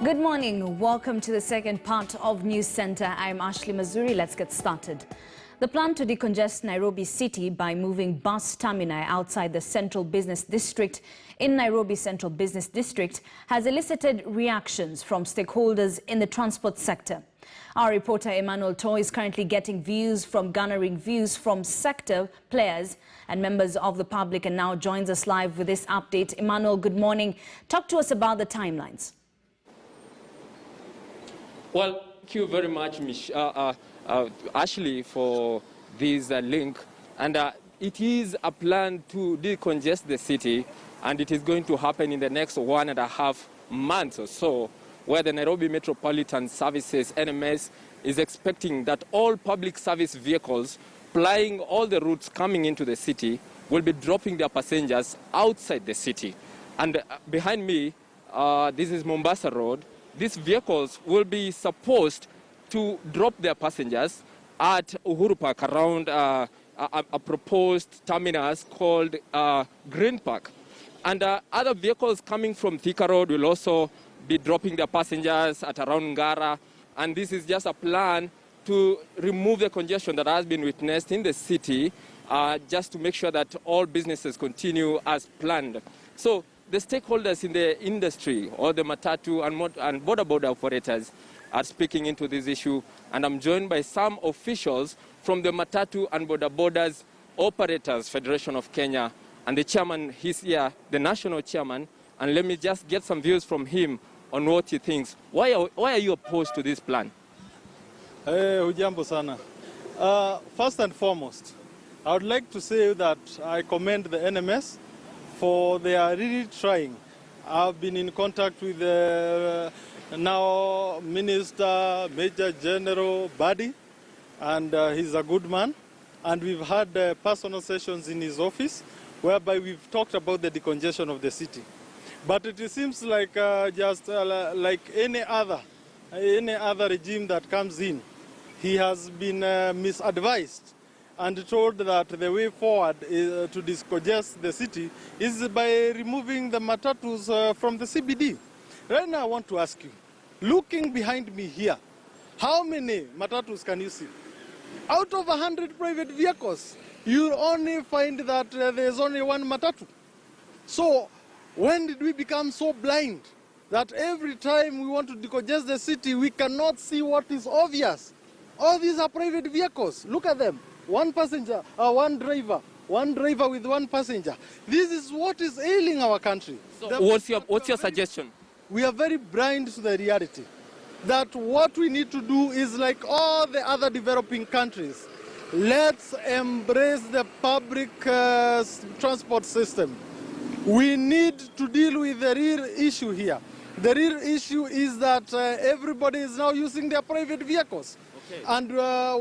Good morning. Welcome to the second part of News Center. I'm Ashley Mazuri. Let's get started. The plan to decongest Nairobi City by moving bus termini outside the Central Business District in Nairobi Central Business District has elicited reactions from stakeholders in the transport sector. Our reporter Emmanuel Toy is currently garnering views from sector players and members of the public, and now joins us live with this update. Emmanuel, good morning. Talk to us about the timelines. Well, thank you very much, Ashley, for this link. And it is a plan to decongest the city, and it is going to happen in the next 1.5 months or so, where the Nairobi Metropolitan Services, NMS, is expecting that all public service vehicles plying all the routes coming into the city will be dropping their passengers outside the city. And behind me, this is Mombasa Road. These vehicles will be supposed to drop their passengers at Uhuru Park around a proposed terminus called Green Park. And other vehicles coming from Thika Road will also be dropping their passengers at around Ngara. And this is just a plan to remove the congestion that has been witnessed in the city, just to make sure that all businesses continue as planned. So the stakeholders in the industry, or the matatu and border operators, are speaking into this issue. And I'm joined by some officials from the Matatu and Borders Operators Federation of Kenya. And the chairman, he's here, the national chairman. And let me just get some views from him on what he thinks. Why are you opposed to this plan? Hujambo sana. First and foremost, I would like to say that I commend the NMS for they are really trying. I've been in contact with now Minister Major General Badi, and he's a good man. And we've had personal sessions in his office whereby we've talked about the decongestion of the city. But it seems like just like any other regime that comes in, he has been misadvised and told that the way forward is to decongest the city is by removing the matatus from the CBD. Right now I want to ask you, looking behind me here, how many matatus can you see? Out of 100 private vehicles, you only find that there's only one matatu. So when did we become so blind that every time we want to decongest the city, we cannot see what is obvious? All these are private vehicles. Look at them. One passenger, one driver with one passenger. This is what is ailing our country. So what's your suggestion? We are very blind to the reality that what we need to do is like all the other developing countries. Let's embrace the public transport system. We need to deal with the real issue here. The real issue is that everybody is now using their private vehicles. Okay. And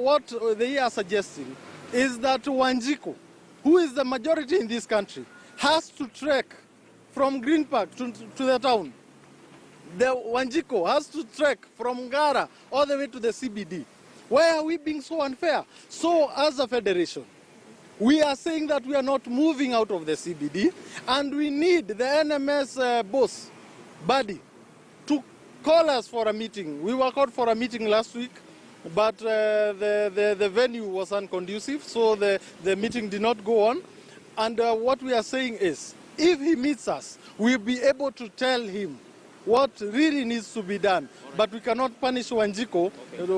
what they are suggesting is that Wanjiku, who is the majority in this country, has to trek from Green Park to the town. The Wanjiku has to trek from Ngara all the way to the CBD. Why are we being so unfair? So as a federation, we are saying that we are not moving out of the CBD, and we need the NMS boss, Badi, to call us for a meeting. We were called for a meeting last week, but the venue was unconducive, so the meeting did not go on. And what we are saying is, if he meets us, we'll be able to tell him what really needs to be done. Right. But we cannot punish Wanjiku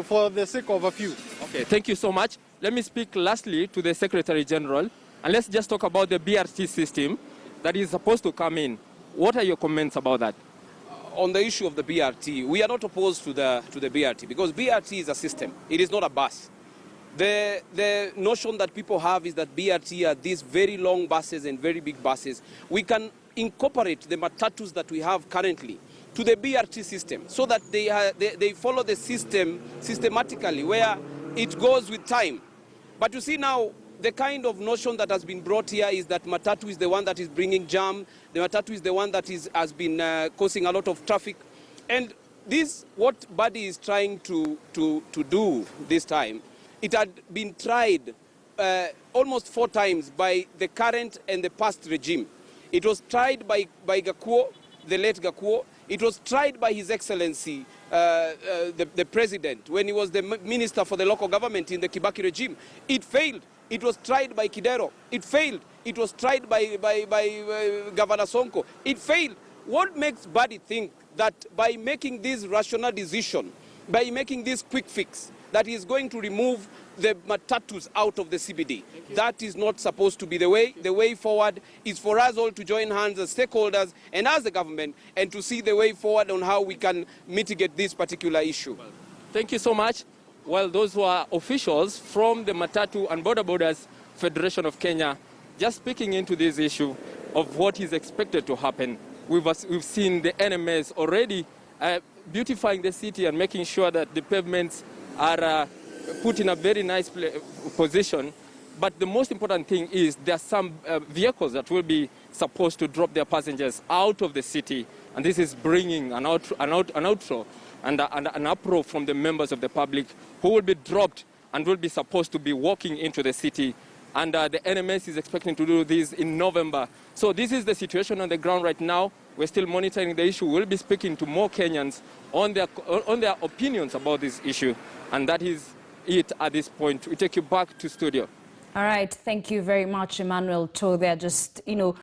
for the sake of a few. Okay, thank you so much. Let me speak lastly to the Secretary General, and let's just talk about the BRT system that is supposed to come in. What are your comments about that? On the issue of the BRT, we are not opposed to the BRT, because BRT is a system. It is not a bus. The notion that people have is that BRT are these very long buses and very big buses. We can incorporate the matatus that we have currently to the BRT system so that they follow the system systematically, where it goes with time. But you see now, the kind of notion that has been brought here is that matatu is the one that is bringing jam. The matatu is the one that has been causing a lot of traffic. And this, what Badi is trying to do this time, it had been tried almost 4 times by the current and the past regime. It was tried by Gakuo, the late Gakuo. It was tried by His Excellency, the President, when he was the Minister for the Local Government in the Kibaki regime. It failed. It was tried by Kidero. It failed. It was tried by Governor Sonko. It failed. What makes Badi think that by making this rational decision, by making this quick fix, that he is going to remove the matatus out of the CBD? That is not supposed to be the way. The way forward is for us all to join hands as stakeholders and as the government and to see the way forward on how we can mitigate this particular issue. Thank you so much. Well, those who are officials from the Matatu and Border Borders Federation of Kenya just speaking into this issue of what is expected to happen. We've seen the NMS already beautifying the city and making sure that the pavements are put in a very nice position. But the most important thing is there are some vehicles that will be supposed to drop their passengers out of the city. And this is bringing an outro and an uproar from the members of the public who will be dropped and will be supposed to be walking into the city. And the NMS is expecting to do this in November. So this is the situation on the ground right now. We're still monitoring the issue. We'll be speaking to more Kenyans on their opinions about this issue. And that is it at this point. We take you back to studio. All right. Thank you very much, Emmanuel To. They're just,